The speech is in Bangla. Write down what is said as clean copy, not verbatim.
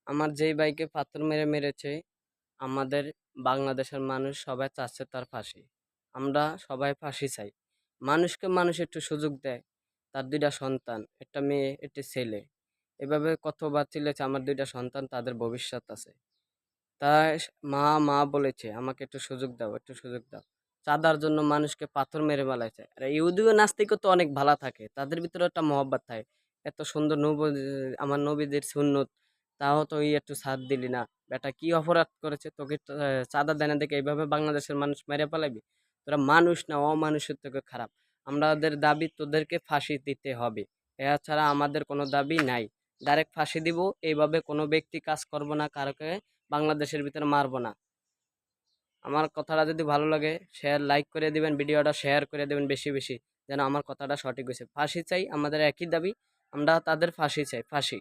আমার যেই ভাইকে পাথর মেরে মেরেছে, আমাদের বাংলাদেশের মানুষ সবাই চাচ্ছে তার ফাঁসি। আমরা সবাই ফাঁসি চাই। মানুষকে মানুষ একটু সুযোগ দেয়। তার ২ টা সন্তান, একটা মেয়ে, একটি ছেলে। এভাবে কতবার চিল্লেছে আমার ২ টা সন্তান, তাদের ভবিষ্যৎ আছে। তাই মা বলেছে, "আমাকে একটু সুযোগ দাও, একটু সুযোগ দাও।" চাঁদার জন্য মানুষকে পাথর মেরে ফেলাইছে। আর ইহুদি ও নাস্তিকও তো অনেক ভালা থাকে। তাদের ভিতরে একটা মহব্বত থাকে। এত সুন্দর আমার নবীদের সুন্নত, তাও তো একটু ছাড় দিলি না। বেটা কি অপরাধ করেছে? তোকে চাঁদা দেয় না দেখে এইভাবে বাংলাদেশের মানুষ মেরে ফেলাবি? তোরা মানুষ না, অমানুষের থেকে খারাপ। আমাদের দাবি তোদেরকে ফাঁসি দিতে হবে। এছাড়া আমাদের কোনো দাবি নাই। ডাইরেক্ট ফাঁসি দিব। এইভাবে কোনো ব্যক্তি কাজ করব না, কারোকে বাংলাদেশের ভিতরে মারবো না। আমার কথাটা যদি ভালো লাগে লাইক করে দিবেন, ভিডিওটা শেয়ার করে দিবেন বেশি বেশি, যেন আমার কথাটা সঠিক হয়েছে। ফাঁসি চাই, আমাদের একই দাবি। আমরা তাদের ফাঁসি চাই, ফাঁসি।